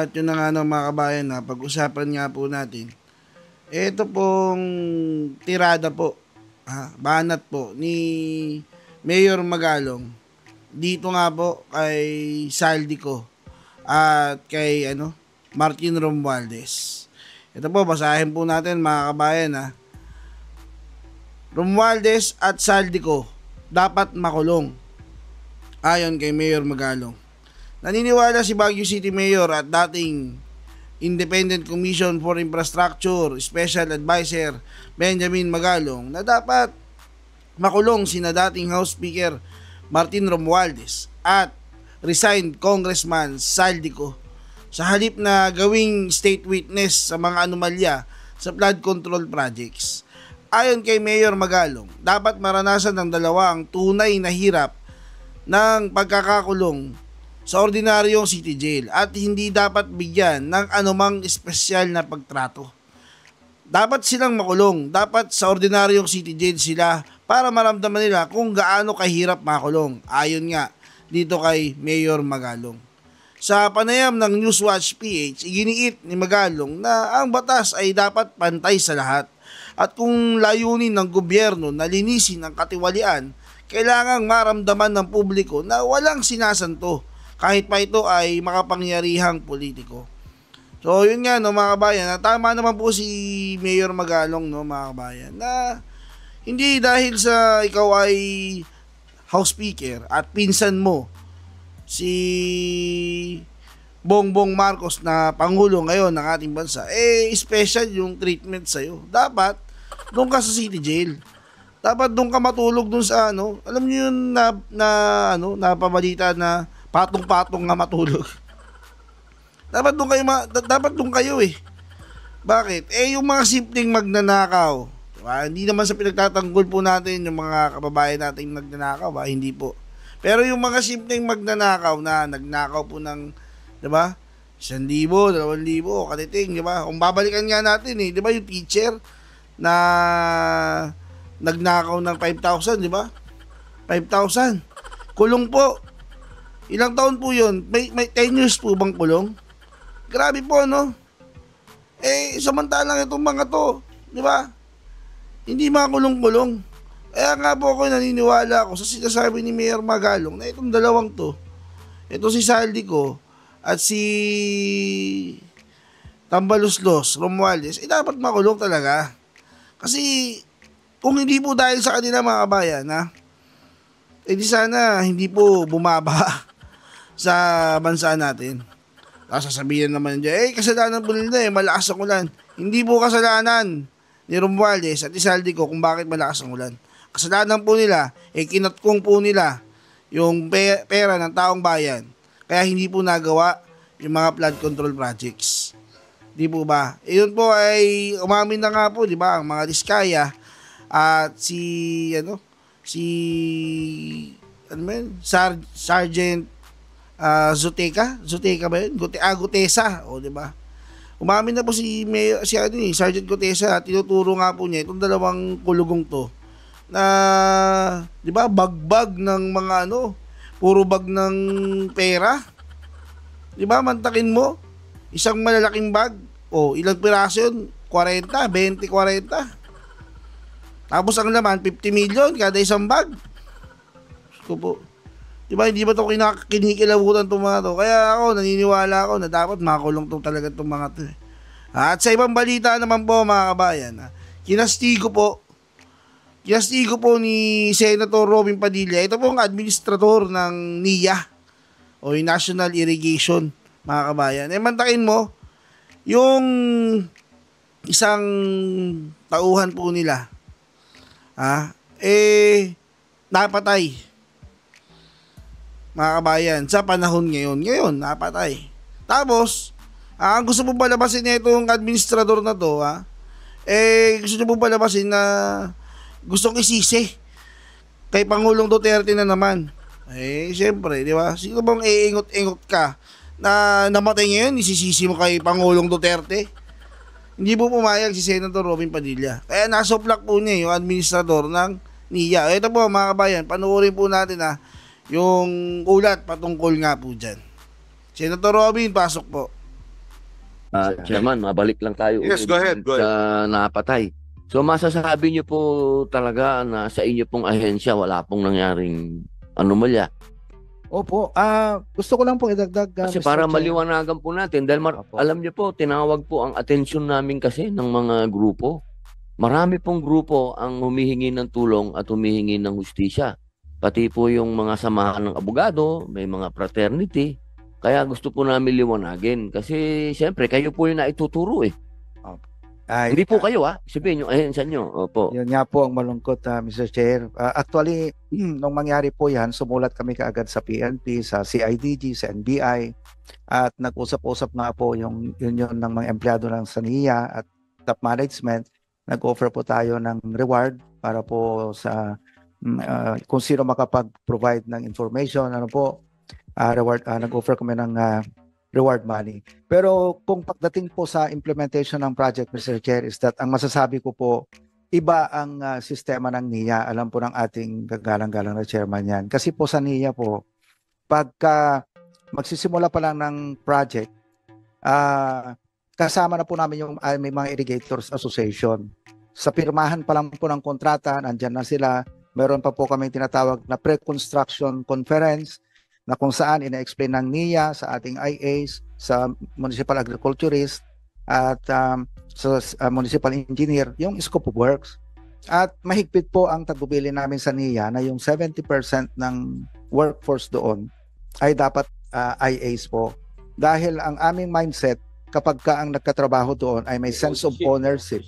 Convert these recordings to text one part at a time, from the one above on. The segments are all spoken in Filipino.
At yun na nga no, mga kabayan, na pag-usapan nga po natin. Ito pong tirada po, banat po ni Mayor Magalong dito nga po kay Saldico at kay Martin Romualdez. Ito po, basahin po natin mga kabayan Romualdez at Saldico dapat makulong ayon kay Mayor Magalong. Naniniwala si Baguio City Mayor at dating Independent Commission for Infrastructure Special Advisor Benjamin Magalong na dapat makulong sina dating House Speaker Martin Romualdez at resigned Congressman Saldico sa halip na gawing state witness sa mga anomalya sa flood control projects. Ayon kay Mayor Magalong, dapat maranasan ng dalawa ang tunay na hirap ng pagkakakulong sa ordinaryong city jail at hindi dapat bigyan ng anumang espesyal na pagtrato. Dapat silang makulong, dapat sa ordinaryong city jail sila para maramdaman nila kung gaano kahirap makulong, ayon nga dito kay Mayor Magalong. Sa panayam ng Newswatch PH, iginiit ni Magalong na ang batas ay dapat pantay sa lahat at kung layunin ng gobyerno na linisin ang katiwalian, kailangang maramdaman ng publiko na walang sinasanto kahit pa ito ay makapangyarihang politiko. So yun nga mga kabayan, tama naman po si Mayor Magalong mga kabayan, na hindi dahil sa ikaw ay House Speaker at pinsan mo si Bongbong Marcos na Pangulo ngayon ng ating bansa, special yung treatment sa'yo. Dapat doon ka sa city jail. Dapat doon ka matulog doon sa alam niyo yun napabalita na patong-patong nga matulog. Dapat doon kayo Bakit? Yung mga simpleng magnanakaw, diba? Hindi naman sa pinagtatanggol po natin yung mga kababayan nating nagnanakaw, hindi po. Pero yung mga simpleng magnanakaw na nagnakaw po ng, diba? 1,000, 2,000, katiting, diba? Kung babalikan nga natin diba yung teacher na nagnakaw ng 5,000, diba? 5,000. Kulong po. Ilang taon po yun? May 10 years po bang kulong? Grabe po, samantalang itong mga to, di ba? Hindi makulong-kulong. Kaya nga po ako naniniwala ako sa sinasabi ni Mayor Magalong na itong dalawang to, ito si Saldico at si Tambaluslos, Romualdez, dapat makulong talaga. Kasi kung hindi po dahil sa kanila mga kabayan, di sana hindi po bumaba sa bansa natin. Sasabihin naman niya, kasalanan po nila malakas ang ulan. Hindi po kasalanan ni Romualdez at Saldico kung bakit malakas ang ulan. Kasalanan po nila, kinatkong po nila yung pera ng taong bayan. Kaya hindi po nagawa yung mga flood control projects. Di po ba? Yun po ay umamin na nga po, di ba, ang mga Diskaya at Sergeant Zuteka ba yun? Gutesa, di ba? Umamin na po si Sergeant Gutesa at tinuturo nga po niya itong dalawang kulugong to na, di ba, bagbag ng mga puro bag ng pera. Di ba, mantakin mo isang malalaking bag, ilang piraso yun? 40, 20, 40. Tapos ang laman 50 million kada isang bag. Ko po. Diba, hindi ba ito kinikilabutan itong mga to? Kaya ako, naniniwala ako na dapat makulong to talaga itong mga to. At sa ibang balita naman po mga kabayan, kinastigo po ni Senator Robin Padilla, ito po ang administrator ng NIA o yung National Irrigation, mga kabayan. Mantakin mo, yung isang tauhan po nila, napatay, mga kabayan, sa panahon ngayon napatay. Tapos ang gusto po palabasin na itong administrador na to, gusto nyo po palabasin na gustong isisi kay Pangulong Duterte na naman. Siyempre, di ba, sino bang iingot-ingot ka na namatay ngayon, isisisi mo kay Pangulong Duterte? Hindi po pumayag si Senator Robin Padilla. Kaya nasoplak po niya yung administrador ng NIA. Ito po mga kabayan, panuorin po natin yung ulat patungkol nga po dyan. Senator Robin, pasok po. Chairman, mabalik lang tayo Yes, go ahead. sa napatay. So masasabi niyo po talaga na sa inyo pong ahensya wala pong nangyaring anomalya. Opo. Gusto ko lang pong idagdag, Kasi Mr. para Chair. maliwanagan po natin, dahil Opo. alam niyo po, tinawag po ang atensyon namin kasi ng mga grupo. Marami pong grupo ang humihingi ng tulong at humihingi ng hustisya. Pati po yung mga samahan ng abogado, may mga fraternity. Kaya gusto po namin liwanagin. Kasi siyempre, kayo po yung naituturo eh. Hindi po kayo sabihin yung ahensya nyo. Opo. Yun nga po ang malungkot, Mr. Chair. Actually, nung mangyari po yan, sumulat kami kaagad sa PNP, sa CIDG, sa NBI, at nag-usap-usap nga po yun ng mga empleyado ng SANIA at top management. Nag-offer po tayo ng reward para po sa kung sino makapag-provide ng information, reward, nag-offer kami ng reward money. Pero kung pagdating po sa implementation ng project, Mr. Chair, is that ang masasabi ko po, iba ang sistema ng NIA. Alam po ng ating gagalang-galang na chairman yan. Kasi po sa NIA po, pagka magsisimula pa lang ng project, kasama na po namin yung may mga irrigators association. Sa pirmahan pa lang po ng kontrata, nandyan na sila. Meron pa po kami tinatawag na pre-construction conference na kung saan ina-explain ng NIA sa ating IAs, sa municipal agriculturist at sa municipal engineer yung scope of works. At mahigpit po ang tagbubili namin sa NIA na yung 70% ng workforce doon ay dapat IAs po. Dahil ang aming mindset, kapag ka ang nagkatrabaho doon ay may sense of ownership,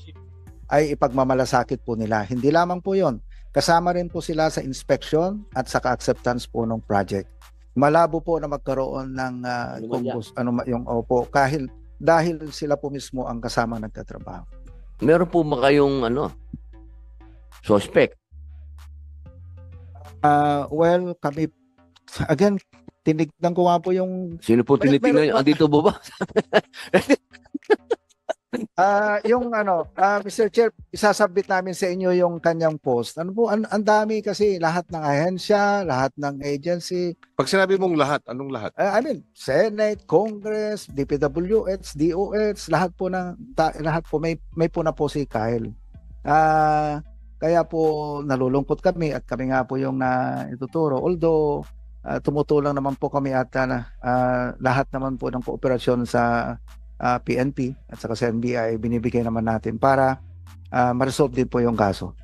ay ipagmamalasakit po nila. Hindi lamang po yon, kasama rin po sila sa inspection at sa acceptance po ng project. Malabo po na magkaroon ng dahil sila po mismo ang kasama nagtatrabaho. Meron po ba kayong suspect? Well, kami again, tinignan ko nga po yung Sino po tinitingnan nyo? Andito ba? yung Mr. Chair, isasabit namin sa inyo yung kanyang post. Ang dami kasi, lahat ng ahensya, lahat ng agency. Pag sinabi mong lahat, anong lahat? I mean, Senate, Congress, DPWH, DOH, lahat po may po na po si Kyle. Kaya po nalulungkot kami at kami nga po yung ituturo. Although tumutulong naman po kami at lahat naman po ng kooperasyon sa PNP at saka sa NBI binibigay naman natin para ma-resolve din po yung kaso.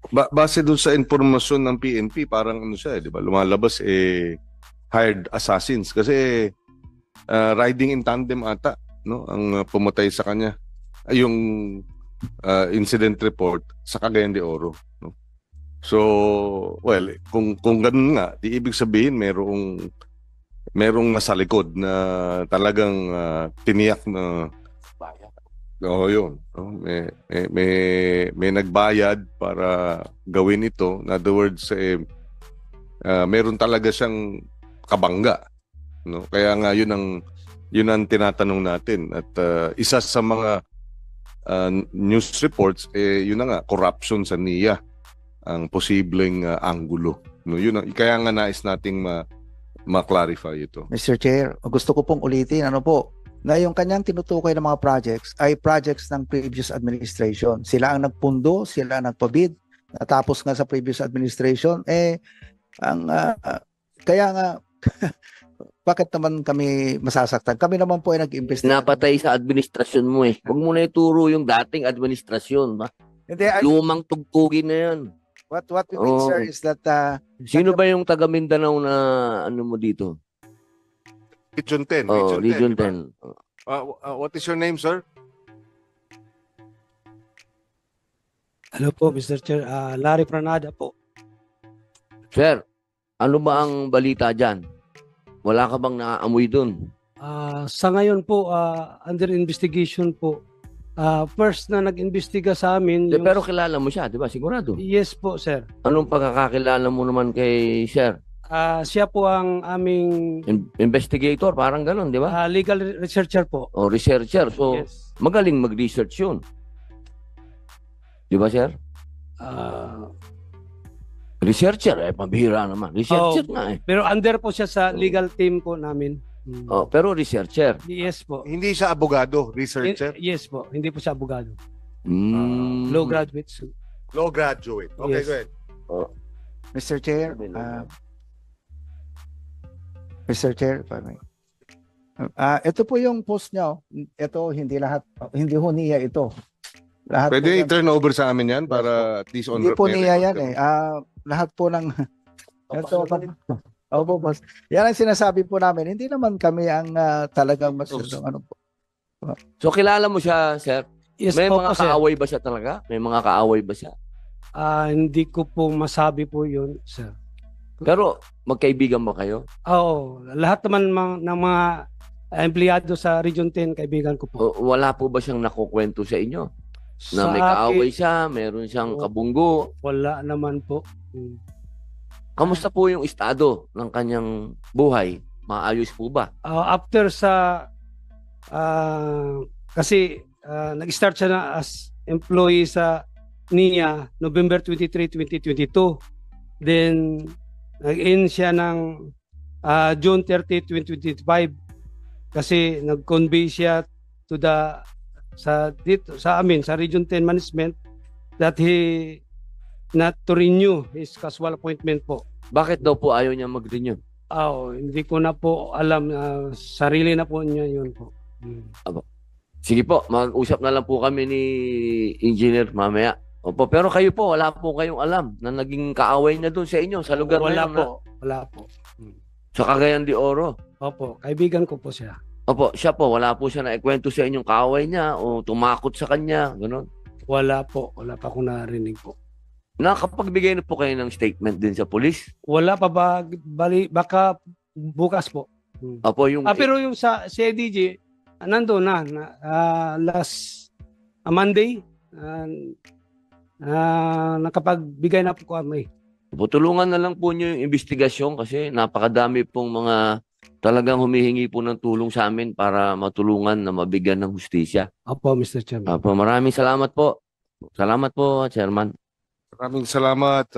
Base dun sa informasyon ng PNP, parang di ba? Lumalabas hired assassins kasi riding in tandem ata, no? Ang pumatay sa kanya. Yung incident report sa Cagayan de Oro, no? So, well, kung ganun nga, di ibig sabihin merong nasa likod na talagang tiniyak na yun. May nagbayad para gawin ito. In other words, meron talaga siyang kabangga, no? Kaya nga yun ang tinatanong natin. At isa sa mga news reports, yun na nga, corruption sa NIA ang posibleng anggulo. No, kaya nga nais nating ma-clarify ito. Mr. Chair, gusto ko pong ulitin na yung kanyang tinutukoy ng mga projects ay projects ng previous administration. Sila ang nagpundo, sila ang nagpabid. Natapos nga sa previous administration, kaya nga bakit naman kami masasaktan? Kami naman po ay nag-imbestiga. Napatay sa administrasyon mo eh. Huwag mo na ituro yung dating administrasyon. Hindi, lumang tugtugin na yan. What we mean, sir, is that sino ba yung taga Mindanao na mo dito? Region 10. Region 10. Diba? What is your name, sir? Hello po, Mr. Chair. Larry Pranada po. Sir, ano ba ang balita dyan? Wala ka bang naaamoy dun? Sa ngayon po, under investigation po. First na nag-imbestiga sa amin. Pero kilala mo siya, di ba? Sigurado. Yes po, sir. Anong pagkakakilala mo naman kay Sir? Siya po ang aming investigator, parang gano'n, di ba? Legal researcher po. Researcher. So, yes. Magaling mag-research yun. Di ba, Sir? Researcher, pambihira naman. Researcher nga eh. Pero under po siya sa legal team po namin. Oh, pero researcher. Yes po. Hindi siya abogado, researcher, Yes po. Hindi po siya abogado. Mm. Law graduate. So, law graduate. Okay, Yes. go ahead. Mr. Chair, Mr. Chair, if I may. Ito po yung post niya. Ito, hindi ho niya ito. Lahat Pwede po yan- i-turn over sa amin yan para at least on Hindi po may niya record yan kami. Lahat po ng ito, opo, boss. Yan ang sinasabi po namin. Hindi naman kami ang talagang ano po. So kilala mo siya, sir? yes May po, mga sir. kaaway ba siya talaga? May mga kaaway ba siya? Hindi ko po masabi po yun, sir. Pero magkaibigan ba kayo? Oo, lahat naman ng mga empleyado sa Region 10, kaibigan ko po. O, wala po ba siyang nakukwento sa inyo? Na Sa may akin, kaaway siya, meron siyang Oo. kabunggo. wala naman po. Kamusta po yung estado ng kanyang buhay? Maayos po ba? After sa kasi nag-start siya na as employee sa NIA November 23, 2022. Then nag-end siya ng June 30, 2025 kasi nag-convey siya to sa amin sa Region 10 management that he not to renew his casual appointment po. Bakit daw po ayaw niya mag-renew? Hindi ko na po alam, sarili na po niya yun po. Sige po, mag-usap na lang po kami ni Engineer mamaya. Opo, pero kayo po, wala po kayong alam na naging kaaway niya doon sa inyo, sa lugar na Wala yun, po, wala po. sa Cagayan de Oro. Opo, kaibigan ko po siya. Opo, siya po, wala po siya naikwento sa inyong kaaway niya o tumakot sa kanya, gano'n. Wala po, wala pa akong narinig po. Nakapagbigay na po kayo ng statement din sa polis? Wala pa ba, baka bukas po. Opo, yung... Pero yung sa CIDG, nandun na last Monday, nakapagbigay na po kami. Opo, tulungan na lang po niyo yung investigasyon kasi napakadami pong mga talagang humihingi po ng tulong sa amin para matulungan na mabigyan ng hustisya. Opo, Mr. Chairman. Opo, maraming salamat po. Salamat po, Chairman. Maraming salamat.